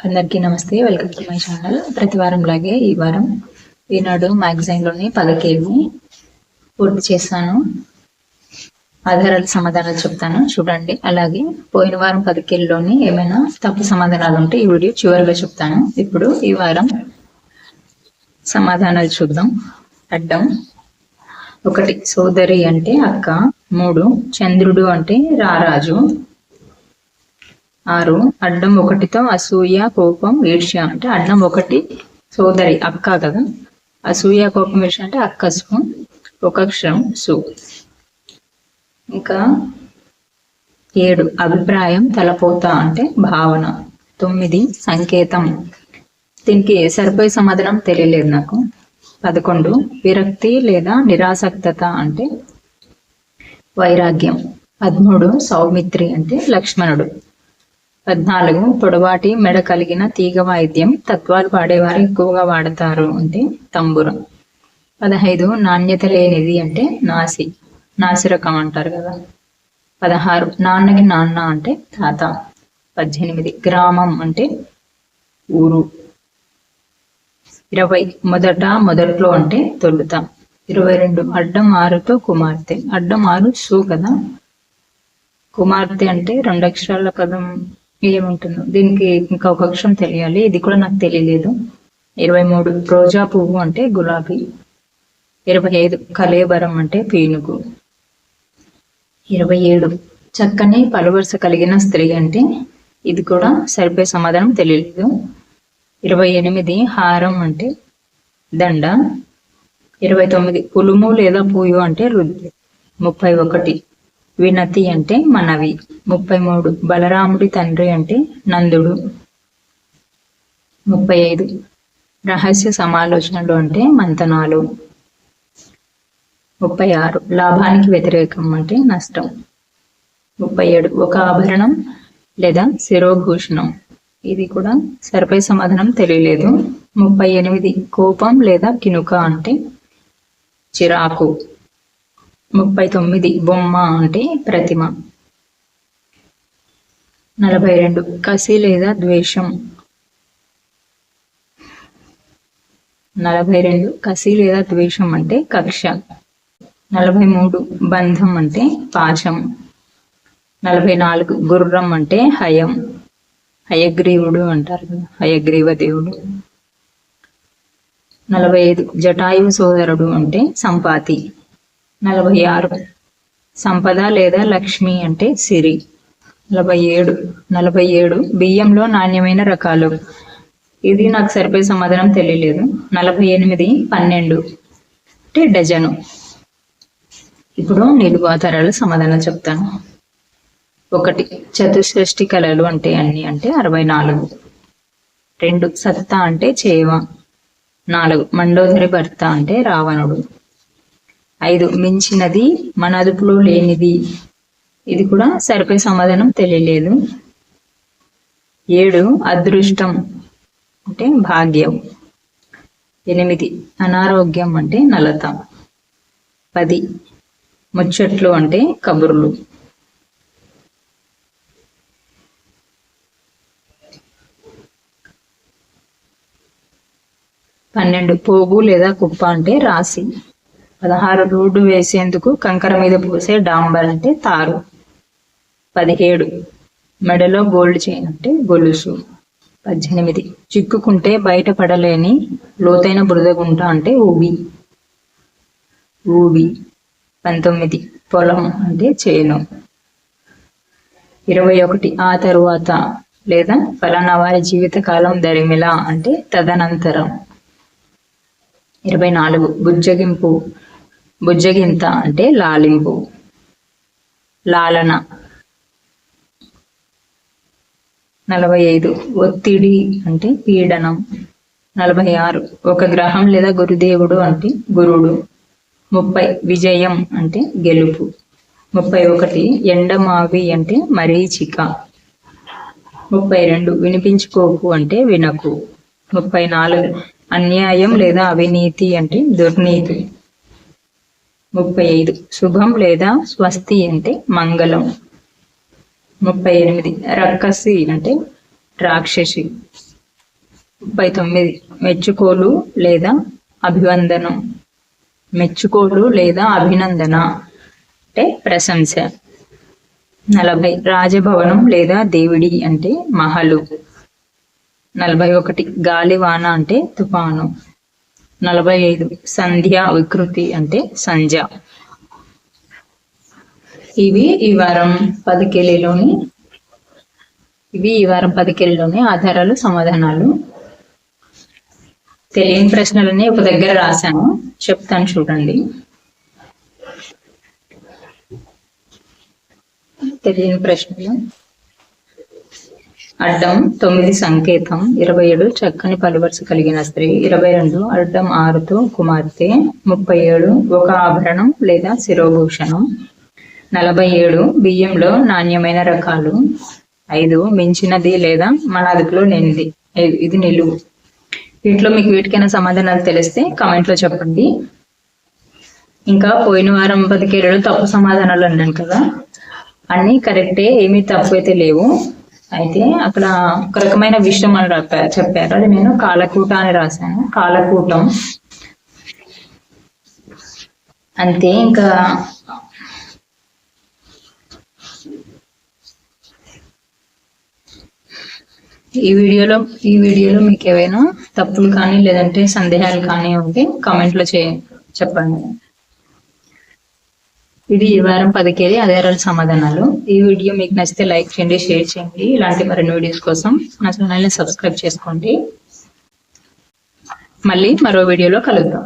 అందరికీ నమస్తే, welcome to my channel. ప్రతి వారంలాగే ఈ వారం ఈనాడు మ్యాగజైన్లోని పదకేళ్ళని పూర్తి చేశాను. ఆధారాల సమాధానాలు చెప్తాను చూడండి. అలాగే పోయిన వారం పదకేళ్ళలోని ఏమైనా తప్పు సమాధానాలు ఉంటే ఈ వీడియో చివరిగా చెప్తాను. ఇప్పుడు ఈ వారం సమాధానాలు చూద్దాం. అడ్డం 1 సోదరి అంటే అక్క. 3 చంద్రుడు అంటే రారాజు. 6 అడ్డం 1తో అసూయ, కోపం, ఈర్ష్య అంటే అడ్డం 1 సోదరి అక్క కదా, అసూయ, కోపం, ఈర్ష్య అంటే అక్కసు, ఒక అక్షరం సు. ఇంకా 7 అభిప్రాయం, తలపోత అంటే భావన. 9 సంకేతం. దీనికి సరిపోయే సమాధానం తెలియలేదు నాకు. 11 విరక్తి లేదా నిరాసక్తత అంటే వైరాగ్యం. 13 సౌమిత్రి అంటే లక్ష్మణుడు. 14 పొడవాటి మెడ కలిగిన తీగ వాయిద్యం, తత్వాలు పాడేవారు ఎక్కువగా వాడతారు అంటే తంబురం. 15 నాణ్యత లేనిది అంటే నాసిరకం అంటారు కదా. 16 నాన్నకి నాన్న అంటే తాత. 18 గ్రామం అంటే ఊరు. 20 మొదట్లో అంటే తొలుత. 22 అడ్డం 6తో కుమార్తె. అడ్డం 6 సు కదా, కుమార్తె అంటే 2 అక్షరాల పదం ఏముంటుందో దీనికి ఇంకా ఒక అక్షరం తెలియాలి, ఇది కూడా నాకు తెలియలేదు. 23 రోజా పువ్వు అంటే గులాబీ. 25 కలేబరం అంటే పీనుగు. 27 చక్కని పలువరుస కలిగిన స్త్రీ అంటే ఇది కూడా సరిపోయే సమాధానం తెలియలేదు. 28 హారం అంటే దండ. 29 పులుము లేదా పూయు అంటే రుద్దు. 31 వినతి అంటే మనవి. 33 బలరాముడి తండ్రి అంటే నందుడు. 35 రహస్య సమాలోచనలు అంటే మంతనాలు. 36 లాభానికి వ్యతిరేకం అంటే నష్టం. 37 ఒక ఆభరణం లేదా శిరోభూషణం, ఇది కూడా సరిపోయే సమాధానం తెలియలేదు. 38 కోపం లేదా కినుక అంటే చిరాకు. 39 బొమ్మ అంటే ప్రతిమ. 42 కసి లేదా ద్వేషం. 42 కసి లేదా ద్వేషం అంటే కక్ష. 43 బంధం అంటే పాశం. 44 గుర్రం అంటే హయం, హయగ్రీవుడు అంటారు కదా, హయగ్రీవ దేవుడు. 45 జటాయు సోదరుడు అంటే సంపాతి. 46 సంపద లేదా లక్ష్మి అంటే సిరి. 47 బియ్యంలో నాణ్యమైన రకాలు, ఇది నాకు సరిపోయే సమాధానం తెలియలేదు. 48 12 అంటే డజను. ఇప్పుడు నిలువు ఆధారాల సమాధానం చెప్తాను. 1 చతుషష్ఠి కళలు అంటే అన్ని అంటే 64. 2 సత్తా అంటే చేవ. 4 మండోదరి భర్త అంటే రావణుడు. 5 మించినది, మన అదుపులో లేనిది, ఇది కూడా సరిపోయే సమాధానం తెలియలేదు. 7 అదృష్టం అంటే భాగ్యం. 8 అనారోగ్యం అంటే నలత. 10 ముచ్చట్లు అంటే కబుర్లు. 12 పోగు లేదా కుప్ప అంటే రాశి. 16 రోడ్డు వేసేందుకు కంకర మీద పోసే డాంబర్ అంటే తారు. 17 మెడలో గోల్డ్ చైన్ అంటే గొలుసు. 18 చిక్కుకుంటే బయటపడలేని లోతైన బురదగుంట అంటే ఊబి. 19 పొలం అంటే చేను. 21 ఆ తరువాత లేదా ఫలానా వారి జీవితకాలం దరిమిలా అంటే తదనంతరం. 24 బుజ్జగింత అంటే లాలింపు, లాలన. 45 ఒత్తిడి అంటే పీడనం. 46 ఒక గ్రహం లేదా గురుదేవుడు అంటే గురుడు. 30 విజయం అంటే గెలుపు. 31 ఎండమావి అంటే మరీచిక. 32 వినిపించుకోకు అంటే వినకు. 34 అన్యాయం లేదా అవినీతి అంటే దుర్నీతి. 35 శుభం లేదా స్వస్తి అంటే మంగళం. 38 రక్కసి అంటే రాక్షసి. 39 మెచ్చుకోలు లేదా అభివందనం. మెచ్చుకోలు లేదా అభినందన అంటే ప్రశంస. 40 రాజభవనం లేదా దేవుడి అంటే మహలు. 41 గాలివాన అంటే తుఫాను. 45 సంధ్య వికృతి అంటే సంధ్య. ఇవి ఈ వారం 10 కేలీలోని ఆధారాలు, సమాధానాలు. తెలియని ప్రశ్నలని ఒక దగ్గర రాశాను, చెప్తాను చూడండి. తెలియని ప్రశ్నలు: అడ్డం 9 సంకేతం. 27 చక్కని పలువరుస కలిగిన స్త్రీ. 22 అడ్డం 6తో కుమార్తె. 37 ఒక ఆభరణం లేదా శిరోభూషణం. 47 బియ్యంలో నాణ్యమైన రకాలు. 5 మించినది లేదా మన అదుపులో లేనిది. ఇది నిలువు. వీటిలో మీకు వీటికైనా సమాధానాలు తెలిస్తే కామెంట్ లో చెప్పండి. ఇంకా పోయిన వారం 10 కేలీలో తప్పు సమాధానాలు అన్నాను కదా, అన్ని కరెక్టే, ఏమీ తప్పు అయితే లేవు. అయితే అక్కడ ఒక రకమైన విషయం అని చెప్పారు, అది నేను కాలకూట అని రాశాను. కాలకూటం అంతే. ఇంకా ఈ వీడియోలో మీకు ఏవైనా తప్పులు కానీ లేదంటే సందేహాలు కానీ ఉంటే కామెంట్ లో చెప్పండి. ఇది ఈ వారం 10 కేలీ ఆధారాల సమాధానాలు. ఈ వీడియో మీకు నచ్చితే లైక్ చేయండి, షేర్ చేయండి. ఇలాంటి మరిన్ని వీడియోస్ కోసం నా ఛానల్ని సబ్స్క్రైబ్ చేసుకోండి. మళ్ళీ మరో వీడియోలో కలుద్దాం.